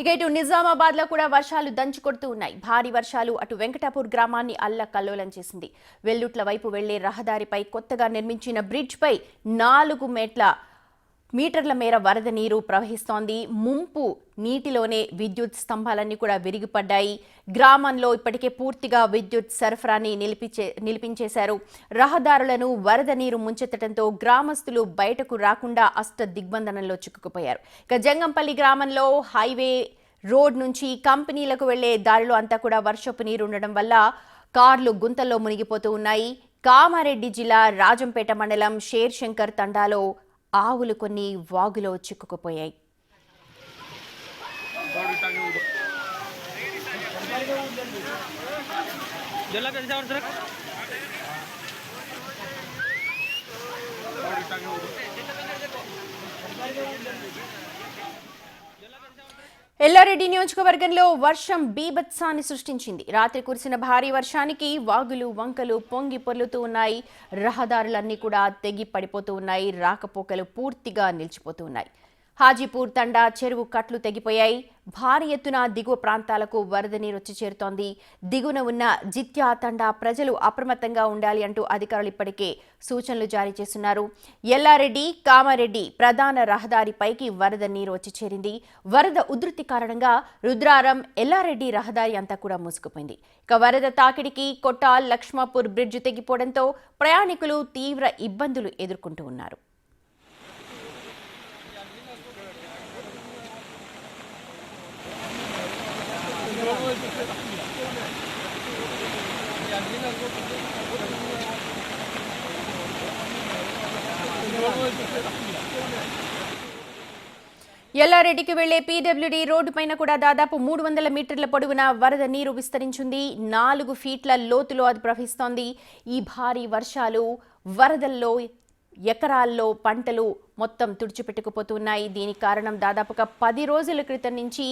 ఇక ఇటు నిజామాబాద్ లో కూడా వర్షాలు దంచుకొడుతూ ఉన్నాయి. భారీ వర్షాలు అటు వెంకటాపూర్ గ్రామాన్ని అల్లకల్లోలం చేసింది. వెల్లుట్ల వైపు వెళ్లే రహదారిపై కొత్తగా నిర్మించిన బ్రిడ్జ్ పై 4 మీటర్ల మేర వరద నీరు ప్రవహిస్తోంది. ముంపు నీటిలోనే విద్యుత్ స్తంభాలన్నీ కూడా విరిగిపడ్డాయి. గ్రామంలో ఇప్పటికే పూర్తిగా విద్యుత్ సరఫరాని నిలిపించేశారు. రహదారులను వరద నీరు ముంచెత్తడంతో గ్రామస్తులు బయటకు రాకుండా అష్ట దిగ్బంధనంలో చిక్కుకుపోయారు. ఇక జంగంపల్లి గ్రామంలో హైవే రోడ్ నుంచి కంపెనీలకు వెళ్లే దారిలో అంతా కూడా వర్షపు నీరు ఉండడం వల్ల కార్లు గుంతల్లో మునిగిపోతూ ఉన్నాయి. కామారెడ్డి జిల్లా రాజంపేట మండలం షేర్ శంకర్ తండాలో ఆవులు కొన్ని వాగులో చిక్కుకుపోయాయి. ఎల్లారెడ్డి నియోజకవర్గంలో వర్షం బీభత్సాన్ని సృష్టించింది. రాత్రి కురిసిన భారీ వర్షానికి వాగులు వంకలు పొంగి పొర్లుతూ ఉన్నాయి. రహదారులన్నీ కూడా తెగి పడిపోతూ ఉన్నాయి. రాకపోకలు పూర్తిగా నిలిచిపోతూ ఉన్నాయి. హాజీపూర్ తండా చెరువు కట్లు తెగిపోయాయి. భారీ ఎత్తున దిగువ ప్రాంతాలకు వరద నీరు వచ్చి చేరుతోంది. దిగువన ఉన్న జిత్యా తండా ప్రజలు అప్రమత్తంగా ఉండాలి అంటూ అధికారులు ఇప్పటికే సూచనలు జారీ చేస్తున్నారు. ఎల్లారెడ్డి కామారెడ్డి ప్రధాన రహదారిపైకి వరద నీరు వచ్చి చేరింది. వరద ఉధృతి కారణంగా రుద్రారం ఎల్లారెడ్డి రహదారి అంతా కూడా మూసుకుపోయింది. ఇక వరద తాకిడికి కొట్టాల్ లక్ష్మాపూర్ బ్రిడ్జ్ తెగిపోవడంతో ప్రయాణికులు తీవ్ర ఇబ్బందులు ఎదుర్కొంటూ ఉన్నారు. ఎల్లారెడ్డికి వెళ్లే పీడబ్ల్యూడీ రోడ్డు పైన కూడా దాదాపు 300 మీటర్ల పొడవున వరద నీరు విస్తరించింది. 4 ఫీట్ల లోతులో అది ప్రవహిస్తోంది. ఈ భారీ వర్షాలు వరదల్లో ఎకరాల్లో పంటలు మొత్తం తుడిచిపెట్టుకుపోతున్నాయి. దీనికి కారణం దాదాపుగా 10 రోజుల క్రితం నుంచి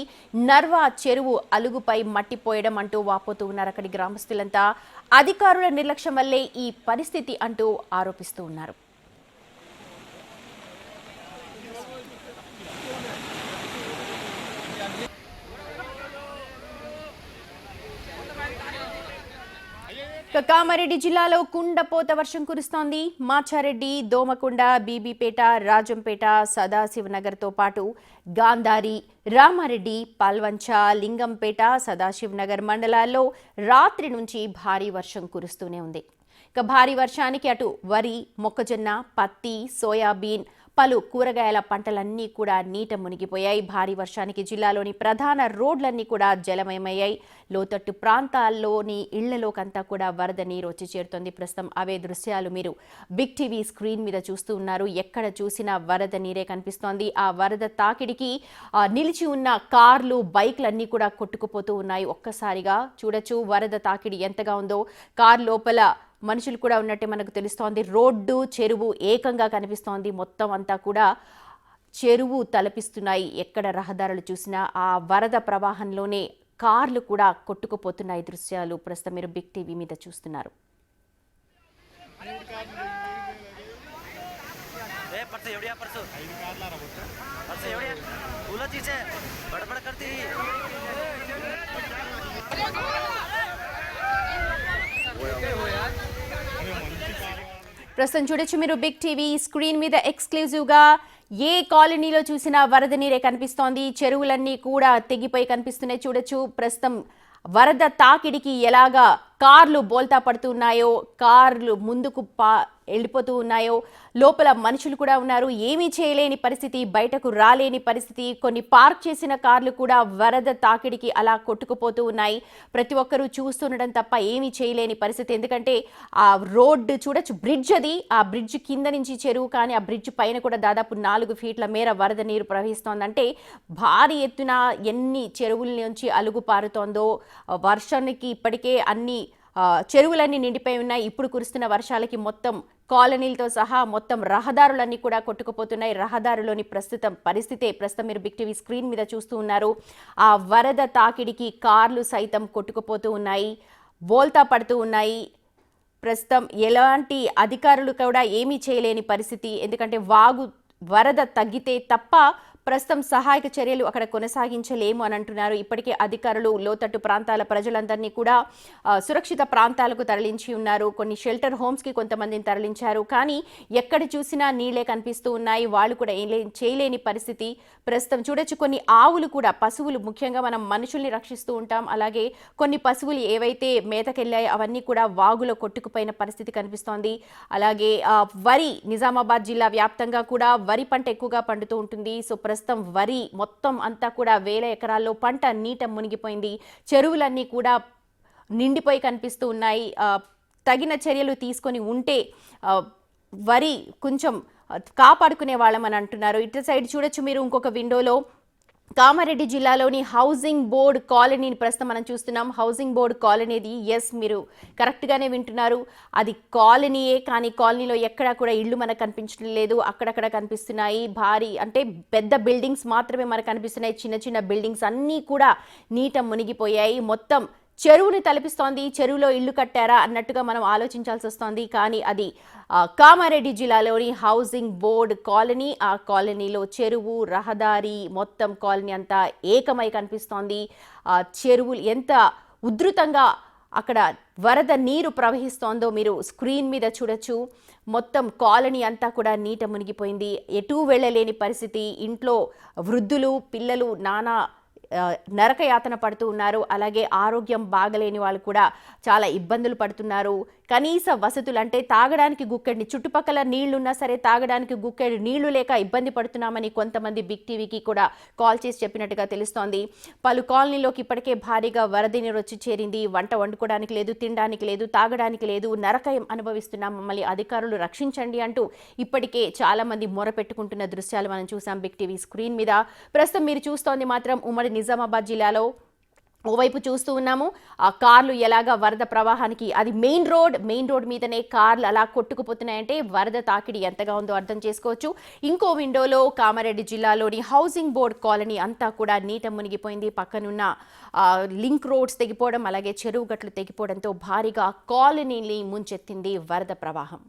నర్వా చెరువు అలుగుపై మట్టిపోయడం అంటూ వాపోతూ ఉన్నారు అక్కడి గ్రామస్తులంతా. అధికారుల నిర్లక్ష్యం వల్లే ఈ పరిస్థితి అంటూ ఆరోపిస్తూ ఉన్నారు. కామారెడ్డి జిల్లాలో కుండపోత వర్షం కురుస్తోంది. మాచారెడ్డి, దోమకొండ, బీబీపేట, రాజంపేట, సదాశివనగర్తో పాటు గాంధారి, రామారెడ్డి, పాల్వంచ, లింగంపేట, సదాశివనగర్ మండలాల్లో రాత్రి నుంచి భారీ వర్షం కురుస్తూనే ఉంది. ఇక భారీ వర్షానికి అటు వరి, మొక్కజొన్న, పత్తి, సోయాబీన్, పలు కూరగాయల పంటలన్నీ కూడా నీట మునిగిపోయాయి. భారీ వర్షానికి జిల్లాలోని ప్రధాన రోడ్లన్నీ కూడా జలమయమయ్యాయి. లోతట్టు ప్రాంతాల్లోని ఇళ్లలోకంతా కూడా వరద నీరు వచ్చి చేరుతోంది. ప్రస్తుతం అవే దృశ్యాలు మీరు బిగ్ టీవీ స్క్రీన్ మీద చూస్తూ ఉన్నారు. ఎక్కడ చూసినా వరద నీరే కనిపిస్తోంది. ఆ వరద తాకిడికి నిలిచి ఉన్న కార్లు, బైక్లన్నీ కూడా కొట్టుకుపోతూ ఉన్నాయి. ఒక్కసారిగా చూడొచ్చు వరద తాకిడి ఎంతగా ఉందో. కార్ లోపల మనుషులు కూడా ఉన్నట్టే మనకు తెలుస్తోంది. రోడ్డు, చెరువు ఏకంగా కనిపిస్తోంది. మొత్తం అంతా కూడా చెరువు తలపిస్తున్నాయి. ఎక్కడ రహదారులు చూసినా ఆ వరద ప్రవాహంలోనే కార్లు కూడా కొట్టుకుపోతున్నాయి. దృశ్యాలు ప్రస్తుతం మీరు బిగ్ టీవీ మీద చూస్తున్నారు. ప్రస్తుతం చూడొచ్చు మీరు బిగ్ టీవీ స్క్రీన్ మీద ఎక్స్క్లూజివ్గా ఏ కాలనీలో చూసినా వరద నీరే కనిపిస్తోంది. చెరువులన్నీ కూడా తెగిపోయి కనిపిస్తున్నాయి. చూడొచ్చు ప్రస్తుతం వరద తాకిడికి ఎలాగా కార్లు బోల్తా పడుతున్నాయో, కార్లు ముందుకు వెళ్ళిపోతూ ఉన్నాయో, లోపల మనుషులు కూడా ఉన్నారు. ఏమీ చేయలేని పరిస్థితి, బయటకు రాలేని పరిస్థితి. కొన్ని పార్క్ చేసిన కార్లు కూడా వరద తాకిడికి అలా కొట్టుకుపోతూ ఉన్నాయి. ప్రతి ఒక్కరూ చూస్తుండడం తప్ప ఏమీ చేయలేని పరిస్థితి. ఎందుకంటే ఆ రోడ్డు చూడొచ్చు, బ్రిడ్జ్ అది. ఆ బ్రిడ్జ్ కింద నుంచి చెరువు, కానీ ఆ బ్రిడ్జ్ పైన కూడా దాదాపు 4 ఫీట్ల మేర వరద నీరు ప్రవహిస్తోందంటే భారీ ఎత్తున ఎన్ని చెరువుల నుంచి అలుగు పారుతోందో. వర్షానికి ఇప్పటికే అన్ని చెరువులన్నీ నిండిపోయి ఉన్నాయి. ఇప్పుడు కురుస్తున్న వర్షాలకి మొత్తం కాలనీలతో సహా మొత్తం రహదారులన్నీ కూడా కొట్టుకుపోతున్నాయి. రహదారులోని ప్రస్తుతం మీరు బిగ్ టీవీ స్క్రీన్ మీద చూస్తూ ఉన్నారు. ఆ వరద తాకిడికి కార్లు సైతం కొట్టుకుపోతూ ఉన్నాయి, బోల్తా పడుతూ ఉన్నాయి. ప్రస్తుతం ఎలాంటి అధికారులు కూడా ఏమీ చేయలేని పరిస్థితి. ఎందుకంటే వరద తగ్గితే తప్ప ప్రస్తుతం సహాయక చర్యలు అక్కడ కొనసాగించలేము అని అంటున్నారు. ఇప్పటికే అధికారులు లోతట్టు ప్రాంతాల ప్రజలందరినీ కూడా సురక్షిత ప్రాంతాలకు తరలించి ఉన్నారు. కొన్ని షెల్టర్ హోమ్స్కి కొంతమందిని తరలించారు. కానీ ఎక్కడ చూసినా నీళ్లే కనిపిస్తూ ఉన్నాయి. వాళ్ళు కూడా ఏం చేయలేని పరిస్థితి ప్రస్తుతం చూడొచ్చు. కొన్ని ఆవులు కూడా, పశువులు, ముఖ్యంగా మనం మనుషుల్ని రక్షిస్తూ ఉంటాం, అలాగే కొన్ని పశువులు ఏవైతే మేతకెళ్ళాయో అవన్నీ కూడా వాగులో కొట్టుకుపోయిన పరిస్థితి కనిపిస్తోంది. అలాగే వరి, నిజామాబాద్ జిల్లా వ్యాప్తంగా కూడా వరి పంట ఎక్కువగా పండుతూ ఉంటుంది. సో ప్రస్తుతం వరి మొత్తం అంతా కూడా వేల ఎకరాల్లో పంట నీట మునిగిపోయింది. చెరువులన్నీ కూడా నిండిపోయి కనిపిస్తూ ఉన్నాయి. తగిన చర్యలు తీసుకొని ఉంటే వరి కొంచెం కాపాడుకునే వాళ్ళమని అంటున్నారు. ఇటు సైడ్ చూడొచ్చు మీరు ఇంకొక విండోలో కామారెడ్డి జిల్లాలోని హౌసింగ్ బోర్డ్ కాలనీని ప్రస్తుతం మనం చూస్తున్నాం. హౌసింగ్ బోర్డ్ కాలనీది, ఎస్ మీరు కరెక్ట్గానే వింటున్నారు, అది కాలనీయే. కానీ కాలనీలో ఎక్కడా కూడా ఇళ్ళు మనకు కనిపించడం లేదు. అక్కడక్కడ కనిపిస్తున్నాయి భారీ, అంటే పెద్ద బిల్డింగ్స్ మాత్రమే మనకు కనిపిస్తున్నాయి. చిన్న చిన్న బిల్డింగ్స్ అన్నీ కూడా నీట మునిగిపోయాయి. మొత్తం చెరువుని తలపిస్తోంది. చెరువులో ఇల్లు కట్టారా అన్నట్టుగా మనం ఆలోచించాల్సి వస్తోంది. కానీ అది కామారెడ్డి జిల్లాలోని హౌసింగ్ బోర్డ్ కాలనీ. ఆ కాలనీలో చెరువు, రహదారి, మొత్తం కాలనీ అంతా ఏకమై కనిపిస్తోంది. చెరువులు ఎంత ఉధృతంగా అక్కడ వరద నీరు ప్రవహిస్తోందో మీరు స్క్రీన్ మీద చూడొచ్చు. మొత్తం కాలనీ అంతా కూడా నీట మునిగిపోయింది. ఎటూ వెళ్ళలేని పరిస్థితి. ఇంట్లో వృద్ధులు, పిల్లలు నానా నరకయాతన పడుతూ ఉన్నారు. అలాగే ఆరోగ్యం బాగలేని వాళ్ళు కూడా చాలా ఇబ్బందులు పడుతున్నారు. కనీస వసతులు, అంటే తాగడానికి గుక్కెడి, చుట్టుపక్కల నీళ్లున్నా సరే తాగడానికి గుక్కెడి నీళ్లు లేక ఇబ్బంది పడుతున్నామని కొంతమంది బిగ్ టీవీకి కూడా కాల్ చేసి చెప్పినట్టుగా తెలుస్తోంది. పలు కాలనీలోకి ఇప్పటికే భారీగా వరద నీరు వచ్చి చేరింది. వంట వండుకోవడానికి లేదు, తినడానికి లేదు, తాగడానికి లేదు, నరకయం అనుభవిస్తున్నాం, మమ్మల్ని అధికారులు రక్షించండి అంటూ ఇప్పటికే చాలా మంది మొరపెట్టుకుంటున్న దృశ్యాలు మనం చూసాం బిగ్ టీవీ స్క్రీన్ మీద. ప్రస్తుతం మీరు చూస్తోంది మాత్రం ఉమ్మడి నిజామాబాద్ జిల్లాలో ఓవైపు చూస్తూ ఉన్నాము. ఆ కార్లు ఎలాగా వరద ప్రవాహానికి, అది మెయిన్ రోడ్ మీదనే కార్లు అలా కొట్టుకుపోతున్నాయంటే వరద తాకిడి ఎంతగా ఉందో అర్థం చేసుకోవచ్చు. ఇంకో విండోలో కామారెడ్డి జిల్లాలోని హౌసింగ్ బోర్డ్ కాలనీ అంతా కూడా నీట మునిగిపోయింది. పక్కనున్న లింక్ రోడ్స్ తెగిపోవడం, అలాగే చెరువు గట్లు తెగిపోవడంతో భారీగా కాలనీని ముంచెత్తింది వరద ప్రవాహం.